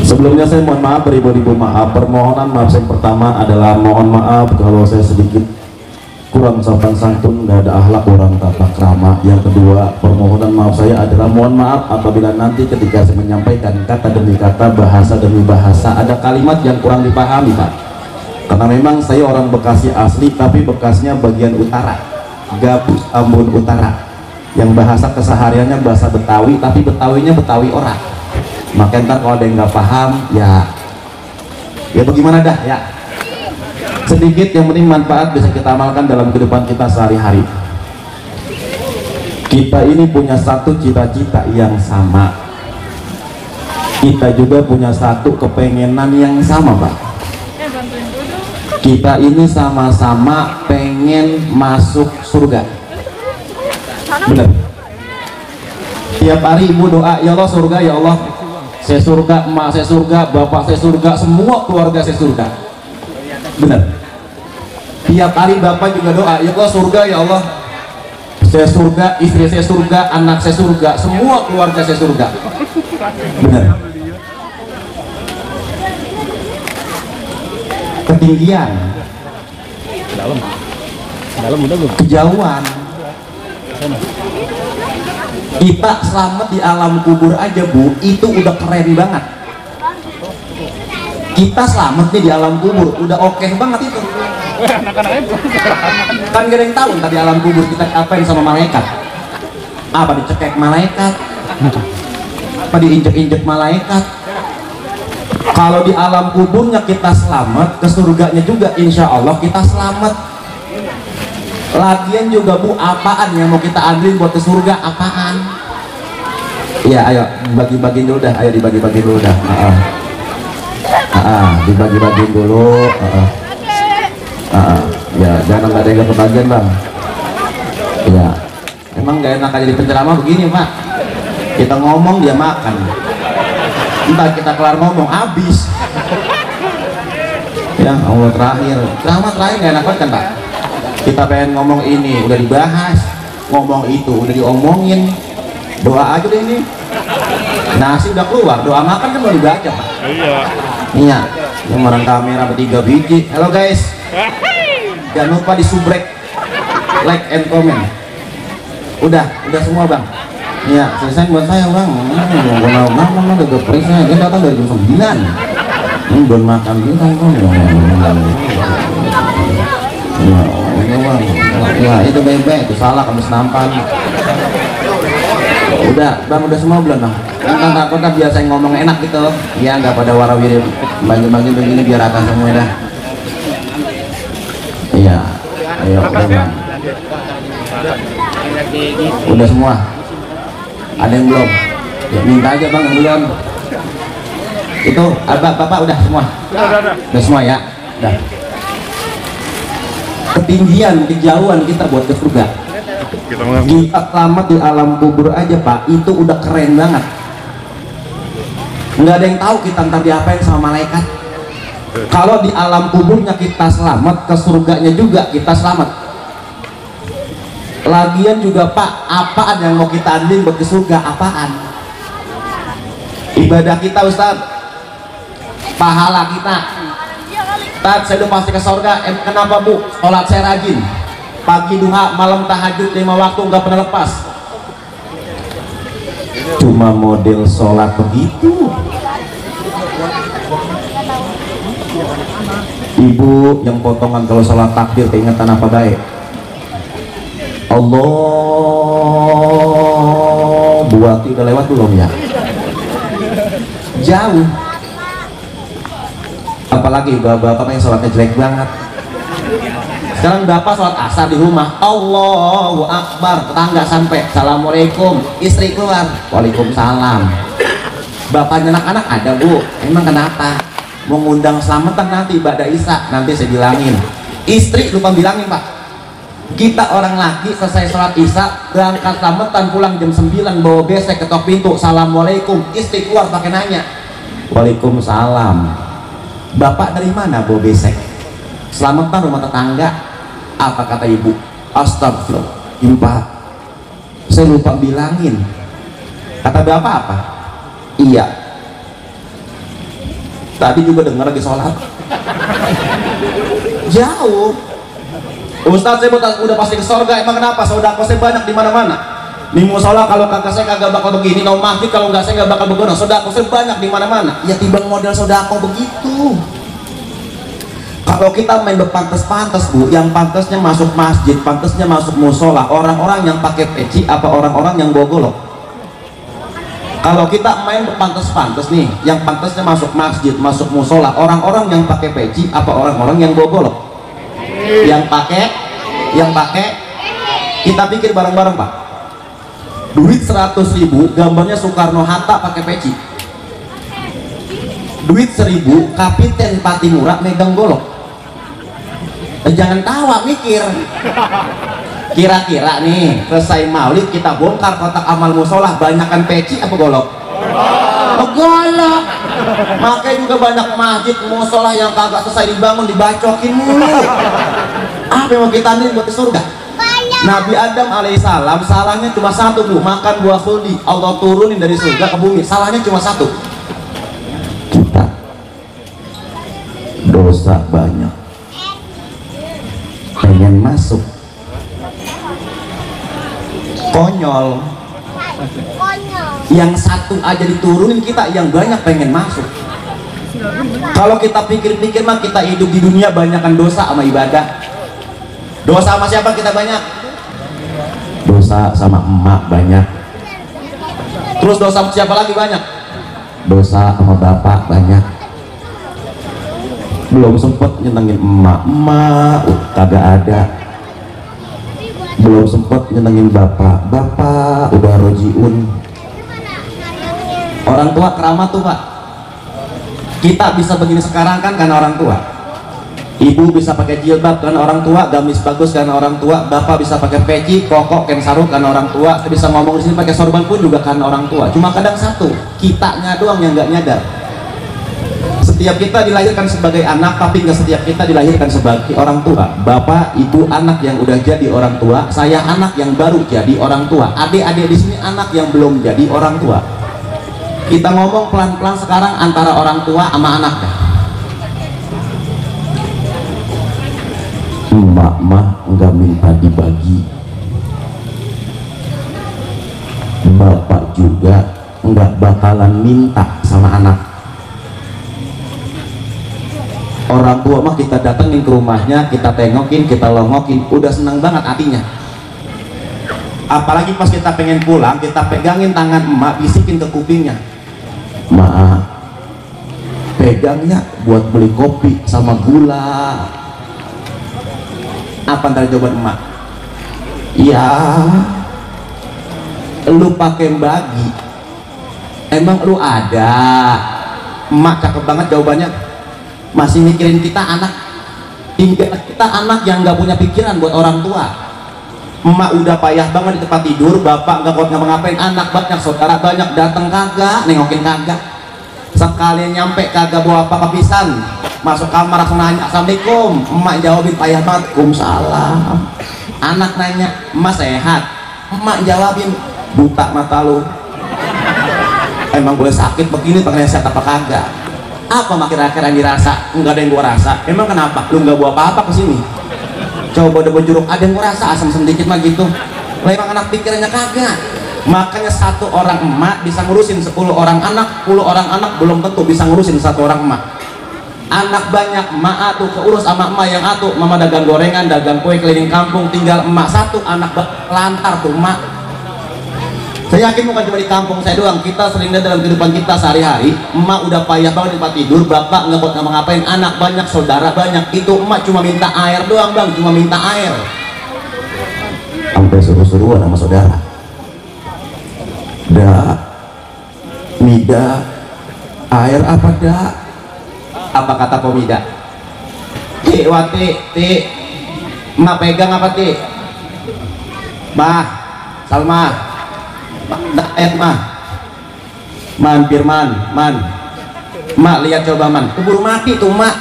Sebelumnya saya mohon maaf, beribu-ribu maaf. Permohonan maaf yang pertama adalah mohon maaf kalau saya sedikit kurang sopan santun, nggak ada akhlak, kurang tata krama. Yang kedua, permohonan maaf saya adalah mohon maaf apabila nanti ketika saya menyampaikan kata demi kata, bahasa demi bahasa, ada kalimat yang kurang dipahami, Pak. Karena memang saya orang Bekasi asli, tapi Bekasnya bagian utara, Gabus Ambon Utara, yang bahasa kesehariannya bahasa Betawi, tapi Betawinya Betawi orang. Maka ntar kalau ada yang nggak paham, ya bagaimana dah ya. Sedikit yang penting manfaat bisa kita amalkan dalam kehidupan kita sehari-hari. Kita ini punya satu cita-cita yang sama, kita juga punya satu kepengenan yang sama, Pak. Kita ini sama-sama pengen masuk surga, benar? Tiap hari ibu doa, ya Allah surga, ya Allah saya surga, emak saya surga, bapak saya surga, semua keluarga saya surga, benar? Tiap hari bapak juga doa, ya Allah surga, ya Allah saya surga, istri saya surga, anak saya surga, semua keluarga saya surga, benar? Ketinggian, dalam udah belum, kejauhan, kita selamat di alam kubur aja, Bu, itu udah keren banget. Kita selamat nih di alam kubur udah oke banget itu. Kan gak ada yang tahu tadi alam kubur kita apain sama malaikat, apa dicekek malaikat, apa diinjek-injek malaikat. Kalau di alam kuburnya kita selamat, ke surganya juga insya Allah kita selamat. Lagian juga, Bu, apaan yang mau kita ambil buat ke surga, apaan? Iya, ayo bagi-bagi dulu dah, ayo dibagi-bagi dulu dah. Dibagi-bagi dulu. Ya, jangan ada yang kebagian, Bang. Ya, emang gak enak aja di penceramah begini, Pak. Kita ngomong dia makan. Entah kita kelar ngomong habis. Ya Allah, terakhir ceramah terakhir gak enak banget kan, Pak. Kita pengen ngomong ini udah dibahas, ngomong itu udah diomongin, doa aja deh ini, nasi udah keluar, doa makan kan udah dibaca, Pak. Iya, yang orang kamera bertiga biji. Halo guys, jangan lupa di subrek, like and comment. Udah semua, Bang. Iya, selesai buat saya, Bang. Udah gepresnya, dia datang dari jam 9. Belum makan bintang, Bang. Ya itu bebek, itu salah kamu senampan. Udah, Bang, udah semua belum, Bang? Kan takutnya biar saya ngomong enak gitu. Ya nggak pada warawiri bagi-bagi begini biar akan semua dah. Iya, ayo udah, Bang. Udah semua. Ada yang belum? Ya minta aja, Bang, yang belum. Itu bapak udah semua. Udah semua ya. Udah. Ketinggian, kejauhan kita buat ke surga. Kita selamat di alam kubur aja, Pak, itu udah keren banget. Nggak ada yang tahu kita ntar diapain sama malaikat. Kalau di alam kuburnya kita selamat, ke surganya juga kita selamat. Lagian juga, Pak, apaan yang mau kita ambil buat ke surga, apaan? Ibadah kita, Ustaz, pahala kita. Ustaz, saya udah pasti ke surga. Kenapa, Bu? Sholat saya rajin, pagi duha, malam tahajud, 5 waktu nggak pernah lepas. Cuma model sholat begitu. Ibu yang potongan kalau sholat takbir keingetan apa baik? Allah, buati udah lewat belum ya? Jauh. Apalagi bapak yang sholatnya jelek banget. Sekarang bapak sholat asar di rumah, Allahu Akbar, tetangga sampai Assalamualaikum, istri keluar, Waalaikumsalam. Bapaknya anak-anak ada, Bu, emang kenapa? Mau ngundang selamatan nanti Ba'da Isya, nanti saya bilangin. Istri lupa bilangin, Pak, kita orang laki selesai sholat Isya berangkat selamatan, pulang jam 9 bawa besek ketok pintu, Assalamualaikum, istri keluar pakai nanya, Waalaikumsalam. Bapak dari mana bawa besek? Selamatan rumah tetangga. Apa kata ibu? Astagfirullah, Pak, saya lupa bilangin. Kata bapak apa? Iya, Tadi juga dengar lagi sholat. Jauh. Ustaz, saya udah pasti ke surga. Emang kenapa? Sodako saya banyak di mana-mana. Di musola kalau kakak saya kagak bakal begini, no masjid kalau nggak saya nggak bakal begono. Sodako saya banyak di mana-mana. Ya timbang model sodako begitu. Kalau kita main berpantas-pantas bu, yang pantasnya masuk masjid, pantasnya masuk musola, orang-orang yang pakai peci apa orang-orang yang bawa golok? Kalau kita main berpantas-pantas nih, yang pantasnya masuk masjid, masuk musola, orang-orang yang pakai peci apa orang-orang yang bawa golok? Yang pakai, kita pikir bareng-bareng pak. Duit 100.000, gambarnya Soekarno Hatta pakai peci. Duit 1.000, Kapiten Patimura megang golok. Jangan tawa, mikir. Kira-kira nih selesai maulid kita bongkar kotak amal musolah, banyakan peci apa golok? Golok. Makanya juga banyak masjid musolah yang kagak selesai dibangun dibacokin mulu. Apa yang mau kita nih buat ke surga? Nabi Adam alaihissalam salahnya cuma satu bu, makan buah khuldi. Allah turunin dari surga ke bumi, salahnya cuma satu. Kita dosa banyak, pengen masuk, konyol. Yang satu aja diturunin kita, yang banyak pengen masuk. Kalau kita pikir-pikir mah kita hidup di dunia banyakkan dosa sama ibadah. Dosa sama siapa kita banyak? Dosa sama emak banyak. Terus dosa sama siapa lagi banyak? Dosa sama bapak banyak. Belum sempet nyenengin emak kagak ada. Belum sempet nyenengin bapak udah rojiun. Orang tua keramat tuh pak. Kita bisa begini sekarang kan karena orang tua. Ibu bisa pakai jilbab karena orang tua, gamis bagus karena orang tua, bapak bisa pakai peci, kokok, kain sarung karena orang tua, bisa ngomong di sini pakai sorban pun juga karena orang tua. Cuma kadang satu, kitanya doang yang nggak nyadar. Setiap kita dilahirkan sebagai anak, tapi nggak setiap kita dilahirkan sebagai orang tua. Bapak, ibu, anak yang udah jadi orang tua, saya anak yang baru jadi orang tua, adik-adik di sini anak yang belum jadi orang tua. Kita ngomong pelan-pelan sekarang antara orang tua sama anak. Emak mah nggak minta dibagi, bapak juga nggak bakalan minta sama anak. Orang tua mah kita datengin ke rumahnya, kita tengokin, kita longokin, udah senang banget hatinya. Apalagi pas kita pengen pulang, kita pegangin tangan emak, bisikin ke kupingnya, maaf, pegangnya buat beli kopi sama gula. Apa ntar jawaban emak? Ya, lu pakai bagi, emang lu ada. Emak cakep banget jawabannya. Masih mikirin kita anak, tinggal kita anak yang nggak punya pikiran buat orang tua. Emak udah payah banget di tempat tidur, bapak nggak kuat ngapa-ngapain, anak banyak, saudara banyak, dateng kagak, nengokin kagak, sekalian nyampe kagak bawa apa kepisan, masuk kamar langsung nanya assalamualaikum, emak jawabin payah banget, waalaikumsalam. Anak nanya emak sehat, emak jawabin buta mata lu, emang boleh sakit begini pakai sehat apa kagak? Apa kira-kira yang dirasa? Enggak ada yang gua rasa. Emang kenapa? Lu nggak bawa apa-apa ke sini? Coba udah jeruk, ada yang gua rasa asam sedikit mah gitu. Lah emang anak pikirannya kagak. Makanya satu orang emak bisa ngurusin 10 orang anak, 10 orang anak belum tentu bisa ngurusin satu orang emak. Anak banyak, emak tuh keurus sama emak yang atuh, mama dagang gorengan, dagang kue keliling kampung, tinggal emak satu, anak lantar tuh emak. Saya yakin bukan cuma di kampung saya doang, kita sering lihat dalam kehidupan kita sehari-hari, emak udah payah banget di tempat tidur, bapak nggak buat ngapa-ngapain, anak banyak, saudara banyak, itu emak cuma minta air doang bang, cuma minta air. Sampai suruh-suruan sama saudara. Mida, air apa dah? Apa kata pemida? Wati, emak pegang apa ti? Bah, Salma. Man Firman, mak lihat coba man, keburu mati tuh mak,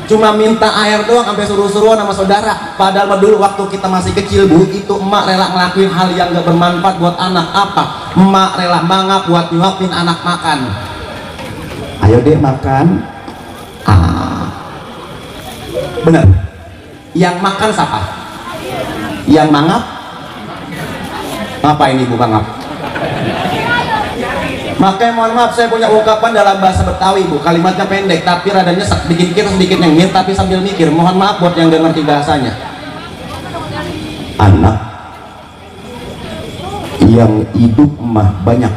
cuma minta air doang sampai suruh-suruan sama saudara. Padahal dulu waktu kita masih kecil bu, itu emak rela ngelakuin hal yang gak bermanfaat buat anak. Apa? Emak rela mangap buat nyuapin anak makan. Ayo deh makan, Bener. Yang makan siapa? Yang mangap? Apa ini bukan ngap? Makanya mohon maaf, saya punya ungkapan dalam bahasa Betawi bu, kalimatnya pendek tapi rada nyesek, bikin kita sedikit nyengir tapi sambil mikir. Mohon maaf buat yang gak ngerti bahasanya. Anak yang hidup mah banyak,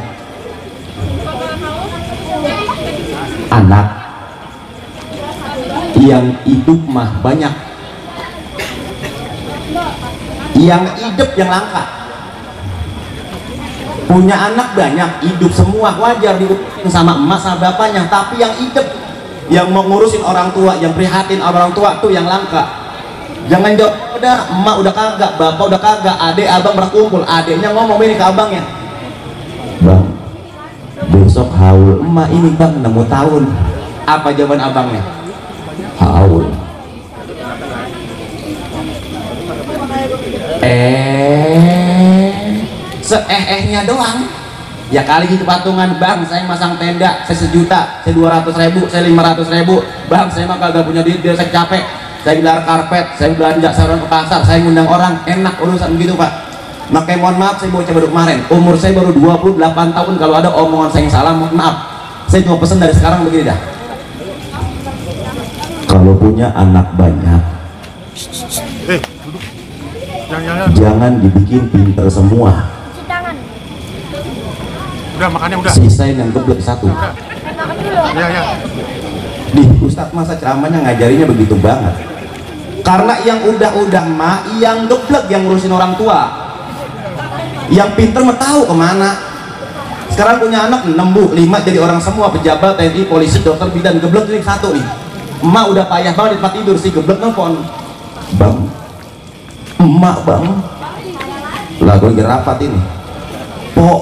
anak yang hidup mah banyak, yang hidup yang langka. Punya anak banyak, hidup semua wajar diurusin sama emak sama bapaknya, tapi yang hidup, yang mau ngurusin orang tua, yang prihatin orang tua tuh yang langka. Jangan jawab udah emak udah kagak, bapak udah kagak, adik abang berkumpul, adiknya ngomong ini ke abangnya, bang besok haul emak ini bang 6 tahun. Apa jawaban abangnya? Haul. Seehnya doang ya kali gitu patungan. Bang saya masang tenda, saya 1 juta, saya 200.000, saya 500.000. Bang saya mah kagak punya duit, biar saya capek, saya gelar karpet, saya belanja, saya ke pasar, saya ngundang orang, enak urusan begitu pak. Makanya mohon maaf, saya baca baru kemarin, umur saya baru 28 tahun, kalau ada omongan saya yang salah mohon maaf. Saya cuma pesan dari sekarang begini dah, kalau punya anak banyak jangan dibikin pinter semua. Udah makannya udah. Sisain yang geblek 1. Ya. Di Ustadz masa ceramahnya ngajarinya begitu banget. Karena yang udah mah, yang geblek yang ngurusin orang tua. Yang pinter mah tahu kemana. Sekarang punya anak 6 bu, 5 jadi orang semua, pejabat, TNI, polisi, dokter, bidan. Geblek jadi 1 nih. Emak udah payah banget di tempat tidur, si geblek nelfon, bang, emak bang, lagu lagi rapat ini, pok,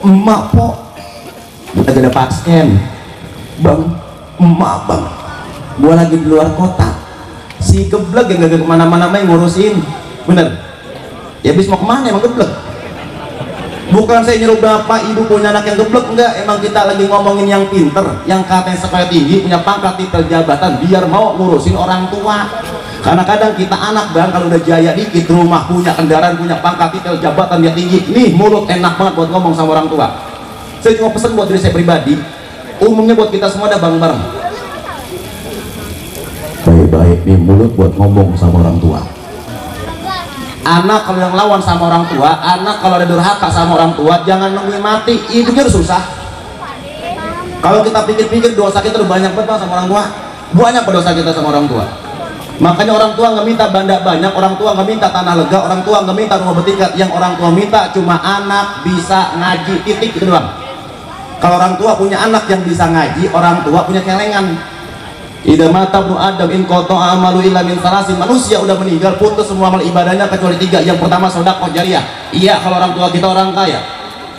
emak pok, lagi ada pasien, bang, emak bang, gua lagi di luar kota. Si geblek yang gak kemana-mana main ngurusin, bener? Ya bis mau kemana emang geblek? Bukan saya nyuruh bapak ibu punya anak yang geblek, enggak. Emang kita lagi ngomongin yang pinter, yang katanya sekolah tinggi, punya pangkat, titel, jabatan, biar mau ngurusin orang tua. Karena kadang kita anak bang, kalau udah jaya dikit, rumah, punya kendaraan, punya pangkat, titel, jabatan yang tinggi, nih mulut enak banget buat ngomong sama orang tua. Saya cuma pesan buat diri saya pribadi, umumnya buat kita semua ada bareng-bareng. Baik-baik nih mulut buat ngomong sama orang tua. Anak kalau yang lawan sama orang tua, anak kalau ada durhaka sama orang tua, jangan nungguin mati, hidupnya udah susah. Kalau kita pikir-pikir dosa kita udah banyak banget sama orang tua, banyak dosa kita sama orang tua. Makanya orang tua nggak minta banda banyak, orang tua nggak minta tanah lega, orang tua nggak minta rumah bertingkat, yang orang tua minta cuma anak bisa ngaji, titik itu doang. Kalau orang tua punya anak yang bisa ngaji, orang tua punya celengan. Idza mata ibnu Adam in qata'a amalu illa min salasin. Manusia udah meninggal putus semua amal ibadahnya kecuali 3. Yang pertama sedekah jariah. Iya kalau orang tua kita orang kaya,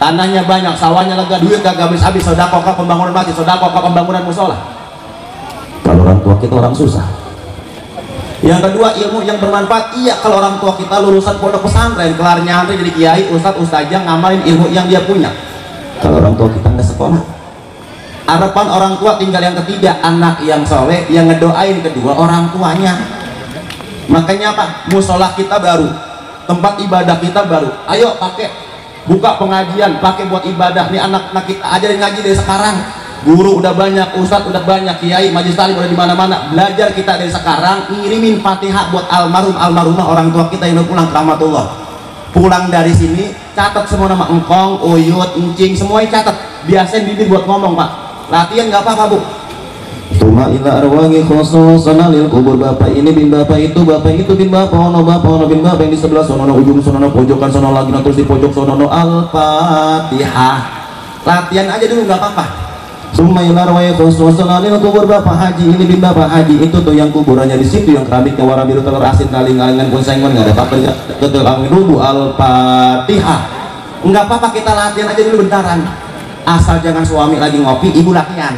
tanahnya banyak, sawahnya lega, duit kagak habis-habis, sedekah ke pembangunan masjid, sedekah ke pembangunan musola. Kalau orang tua kita orang susah. Yang kedua ilmu yang bermanfaat. Iya kalau orang tua kita lulusan pondok pesantren, kelar nyantri jadi kiai, ustadz, ustazah, ngamalin ilmu yang dia punya. Kalau orang tua kita nggak sekolah, harapan orang tua tinggal yang ketiga, anak yang soleh yang ngedoain kedua orang tuanya. Makanya apa? Musola kita baru, tempat ibadah kita baru. Ayo pakai, buka pengajian, pakai buat ibadah. Nih anak-anak kita ajarin ngaji dari sekarang. Guru udah banyak, ustadz udah banyak, kiai, majelis taklim udah di mana-mana. Belajar kita dari sekarang, ngirimin Fatihah buat almarhum almarhumah orang tua kita yang udah pulang ke rahmatullah. Pulang dari sini, catat semua nama engkong, uyut, encing, semuanya catat. Biasain bibir buat ngomong pak. Latihan nggak apa-apa bu. Tuma ila arwangi khososana lil kubur, bapak ini bin bapak itu bin bapak ono bin bapak yang di sebelah sono ujung sono pojokan sono lagi terus di pojok sono al-fatihah. Latihan aja dulu nggak apa-apa. Tuma ila arwangi khososana lil kubur, bapak haji ini bin bapak haji itu tuh yang kuburannya di situ, yang keramiknya warna biru telur asin kaling-kalingan pun sengon nggak ada apa-apa, betul angin rubu al-fatihah. Nggak apa-apa kita latihan aja dulu bentaran. Asal jangan suami lagi ngopi, ibu latihan.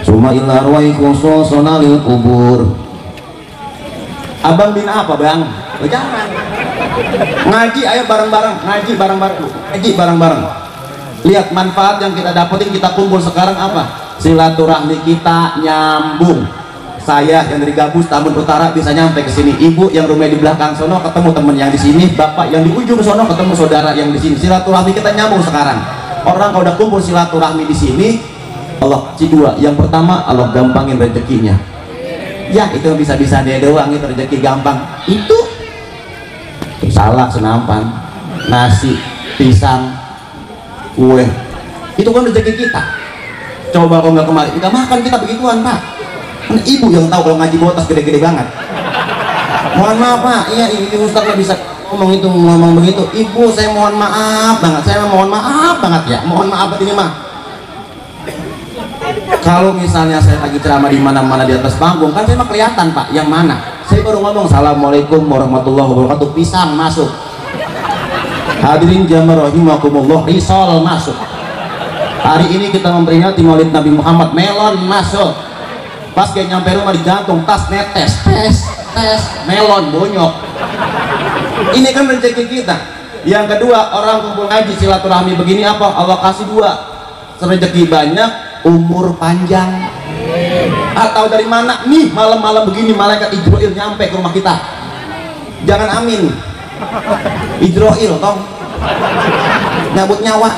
Suma illa arwai khusosona lil kubur. Abang bin apa bang? Jangan. Ngaji ayo bareng-bareng, ngaji bareng-bareng. Ngaji bareng-bareng. Lihat manfaat yang kita dapetin, kita kumpul sekarang apa? silaturahmi kita nyambung. Saya yang dari Gabus Tambun Utara bisa nyampe ke sini, ibu yang rumah di belakang sono ketemu temen yang di sini, bapak yang di ujung sono ketemu saudara yang di sini. Silaturahmi kita nyambung sekarang. Orang kalau udah kumpul silaturahmi di sini, Allah dua. Yang pertama Allah gampangin rezekinya. Ya itu bisa-bisa dia doang itu rezeki gampang. Itu salak senampan, nasi, pisang, kue. Itu kan rezeki kita. Coba kalau nggak kemarin kita makan kita begituan Pak. Ibu yang tahu kalau ngaji botas gede-gede banget. Mohon maaf Pak, iya ibu Ustaz nggak bisa ngomong itu ngomong begitu. Ibu saya mohon maaf banget, saya mohon maaf banget ya, mohon maaf ini mah. Kalau misalnya saya lagi ceramah di mana-mana di atas panggung kan saya mah kelihatan Pak, yang mana? Saya baru ngomong Assalamualaikum warahmatullahi wabarakatuh, pisang masuk. Hadirin jamaah rahimakumullah, risol masuk. Hari ini kita memperingati Maulid Nabi Muhammad, melon masuk. Pas kayak nyampe rumah digantung tas netes, tes melon bonyok. Ini kan rezeki kita. Yang kedua, orang kumpul ngaji silaturahmi begini apa? Allah kasih dua, rezeki banyak, umur panjang. Atau dari mana nih malam-malam begini malaikat Ijroil nyampe ke rumah kita? Jangan amin. Ijroil tong nyabut nyawa,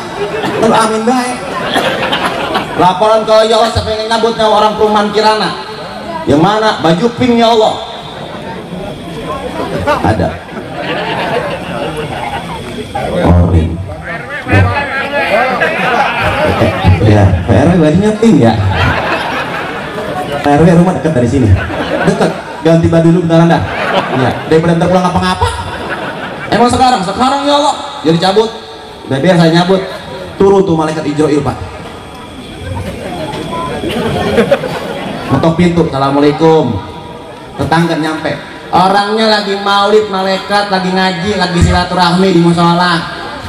lu amin baik. Laporan kalau ya Allah saya pengen nyabut nyawa orang perumahan Kirana. Yang mana? Baju pink ya Allah. Ada. Orin. Ya, PRW bajunya pink ya. PRW rumah dekat dari sini. Dekat. Ganti baju dulu beneran dah. Ya, daripada ntar pulang apa-ngapa. Emang sekarang ya Allah. Jadi cabut. Biar saya nyabut. Turun tuh malaikat Ijroil Pak. Ngetok pintu, Assalamualaikum. Tetangga nyampe, orangnya lagi maulid, malaikat lagi ngaji, lagi silaturahmi di musola.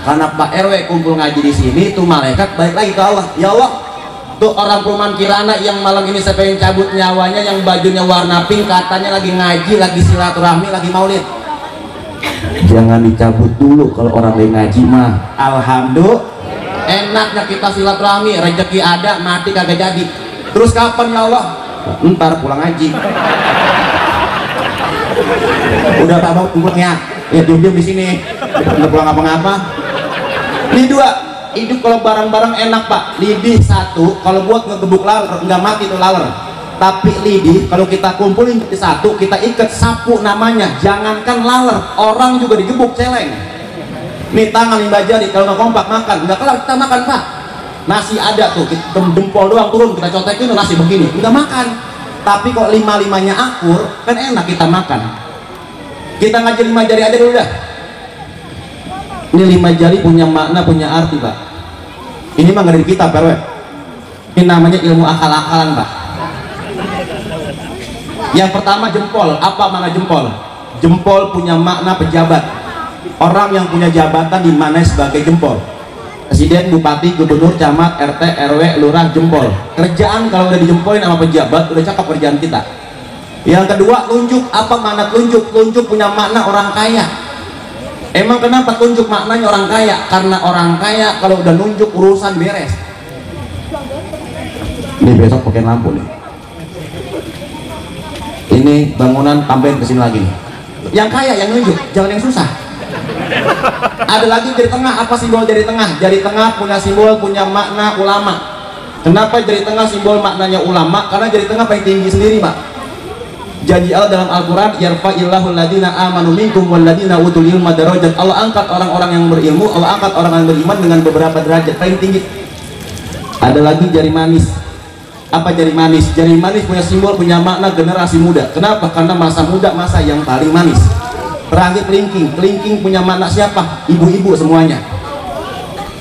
Karena Pak RW kumpul ngaji di sini, tuh malaikat balik lagi ke Allah. Ya Allah, tuh orang perumahan Kirana yang malam ini saya pengen cabut nyawanya, yang bajunya warna pink, katanya lagi ngaji, lagi silaturahmi, lagi maulid. Jangan dicabut dulu kalau orang lagi ngaji mah. Alhamdulillah. Enaknya kita silaturahmi, rezeki ada, mati kagak jadi. Terus kapan ya Allah? Ntar pulang ngaji. Udah tak mau kumpulnya, ya diam-diam di sini. Udah pulang apa-ngapa. Ini dua, hidup kalau barang-barang enak Pak. Lidih satu, kalau buat ngegebuk laler, nggak mati tuh laler. Tapi lidih kalau kita kumpulin jadi satu, kita ikat sapu namanya. Jangankan laler, orang juga digebuk celeng. Nih tangan lima jari kalau nggak kompak makan, nggak kelar kita makan Pak. Nasi ada tuh, jempol doang turun kita contekin nasi begini, nggak makan. Tapi kok lima-limanya akur, kan enak kita makan. Kita ngaji lima jari aja dulu dah. Ini lima jari punya makna, punya arti Pak. Ini mah nggak dari kita Pak. Ini namanya ilmu akal-akalan Pak. Yang pertama jempol, apa makna jempol? Jempol punya makna pejabat. Orang yang punya jabatan dimana sebagai jempol. Presiden, bupati, gubernur, camat, RT, RW, lurah, jempol. Kerjaan kalau udah dijempolin sama pejabat udah cakep kerjaan kita. Yang kedua tunjuk, apa makna tunjuk? Tunjuk punya makna orang kaya. Emang kenapa tunjuk maknanya orang kaya? Karena orang kaya kalau udah nunjuk urusan beres. Ini besok pakai lampu nih. Ini bangunan tambahin kesini lagi. Yang kaya yang nunjuk, jangan yang susah. Ada lagi jari tengah, apa simbol jari tengah? Jari tengah punya simbol, punya makna ulama. Kenapa jari tengah simbol maknanya ulama? Karena jari tengah paling tinggi sendiri Pak. Janji Allah dalam Al-Quran, yarfa'illahu alladhina amanu minkum walladhina utul ilma darajat. Allah angkat orang-orang yang berilmu, Allah angkat orang yang beriman dengan beberapa derajat paling tinggi. Ada lagi jari manis. Apa jari manis? Jari manis punya simbol, punya makna generasi muda. Kenapa? Karena masa muda masa yang paling manis. Terakhir kelingking, kelingking punya makna siapa? Ibu-ibu semuanya.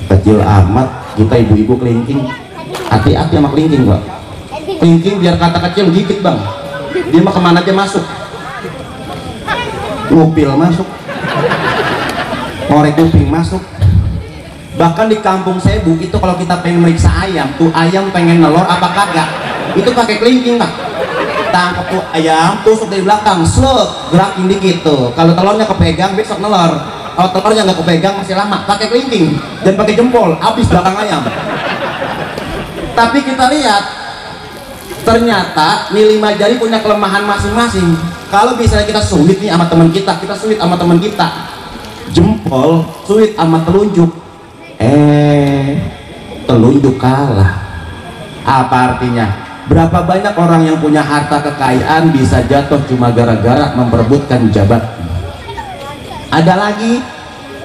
Kecil amat kita ibu-ibu kelingking. Hati-hati sama kelingking Pak. Kelingking biar kata kecil gigit Bang. Dia mah kemana aja masuk. Ngupil masuk, ngorek kuping masuk. Bahkan di kampung saya Bu, itu kalau kita pengen meriksa ayam, tuh ayam pengen nelor apa kagak, itu pakai kelingking Pak. Tangkap tuh ayam, tusuk dari belakang, slot, gerakin dikit tuh. Kalau telurnya kepegang besok nelor. Kalau telurnya nggak kepegang masih lama. Pakai kelingking dan pakai jempol, habis belakang ayam. Tapi kita lihat Ternyata nih 5 jari punya kelemahan masing-masing. Kalau misalnya kita sulit nih sama teman kita sulit sama teman kita, jempol sulit sama telunjuk, telunjuk kalah. Apa artinya? Berapa banyak orang yang punya harta kekayaan bisa jatuh cuma gara-gara memperebutkan jabatan. Ada lagi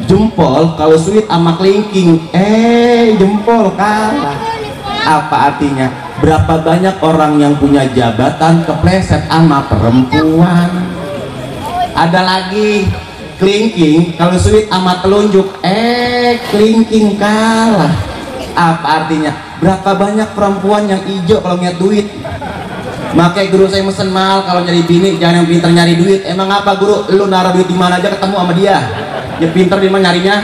jempol kalau sulit sama kelingking, jempol kalah. Apa artinya? Berapa banyak orang yang punya jabatan kepleset sama perempuan. Ada lagi kelingking kalau sulit sama telunjuk, kelingking kalah. Apa artinya? Berapa banyak perempuan yang ijo kalau ngeliat duit. Makanya guru saya mesen mahal kalau nyari bini jangan yang pintar nyari duit. Emang apa guru? Lu naruh duit di mana aja ketemu sama dia. Ya pintar di mana nyarinya.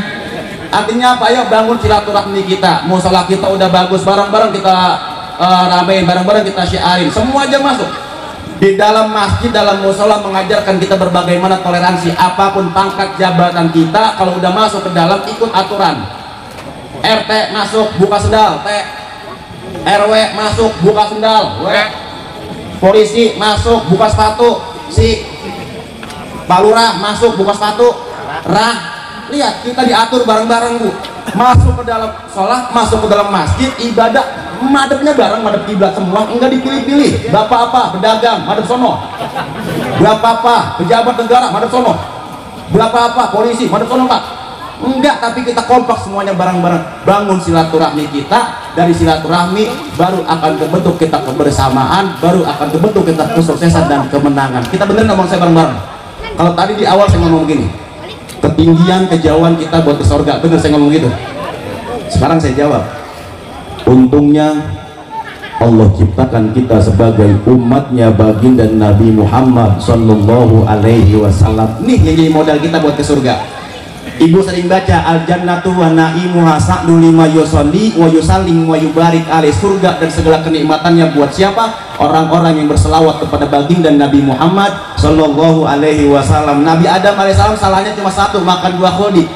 Artinya apa? Ayo bangun silaturahmi kita. Musola kita udah bagus, bareng-bareng kita ramein, bareng-bareng kita syiarin. Semua aja masuk. Di dalam masjid, dalam musola mengajarkan kita berbagaimana toleransi. Apapun pangkat jabatan kita, kalau udah masuk ke dalam ikut aturan. RT masuk buka sendal, T. RW masuk buka sendal, W. Polisi masuk buka sepatu, si. Pak Lurah masuk buka sepatu, Rah. Lihat kita diatur bareng-bareng Bu. Masuk ke dalam sholat, masuk ke dalam masjid, ibadah, madepnya bareng, madep kiblat semua, enggak dipilih-pilih. Bapak apa? Pedagang, madep sono. Berapa apa? Pejabat negara, madep sono. Berapa apa? Polisi, madep sono Pak. Enggak, tapi kita kompak semuanya bareng-bareng. Bangun silaturahmi kita. Dari silaturahmi baru akan terbentuk kita kebersamaan, baru akan terbentuk kita kesuksesan dan kemenangan. Kita bener ngomong saya bareng-bareng. Kalau tadi di awal saya ngomong begini, ketinggian kejauhan kita buat ke surga, bener saya ngomong gitu. Sekarang saya jawab, untungnya Allah ciptakan kita sebagai umatnya baginda Nabi Muhammad Sallallahu Alaihi Wasallam. Nih yang jadi modal kita buat ke surga. Ibu sering baca al jannatu wa naimuha sa'du lima yusalli wa yusallim wa yubarik alaih. Surga dan segala kenikmatannya buat siapa? Orang-orang yang berselawat kepada baginda Nabi Muhammad Sallallahu Alaihi Wasallam. Nabi Adam alaihissalam salahnya cuma satu, makan buah khuldi.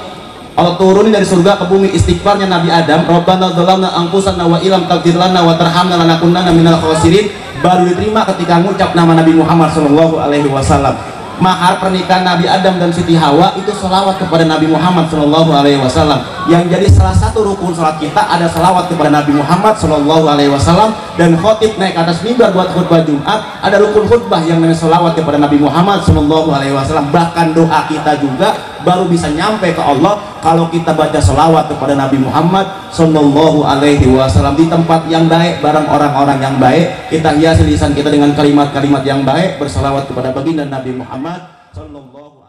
Allah turunin dari surga ke bumi istighfarnya Nabi Adam, Rabbana dzalamna anfusana wa illam taghfir lana wa tarhamna lanakunanna minal khasirin, baru diterima ketika ngucap nama Nabi Muhammad Sallallahu Alaihi Wasallam. Mahar pernikahan Nabi Adam dan Siti Hawa itu selawat kepada Nabi Muhammad Sallallahu Alaihi Wasallam. Yang jadi salah satu rukun sholat kita ada selawat kepada Nabi Muhammad Sallallahu Alaihi Wasallam. Dan khotib naik ke atas mimbar buat khutbah Jumat, ada rukun khutbah yang namanya selawat kepada Nabi Muhammad Sallallahu Alaihi Wasallam. Bahkan doa kita juga baru bisa nyampe ke Allah kalau kita baca selawat kepada Nabi Muhammad Sallallahu Alaihi Wasallam di tempat yang baik bareng orang-orang yang baik. Kita hiasi lisan kita dengan kalimat-kalimat yang baik, berselawat kepada baginda Nabi Muhammad Sallallahu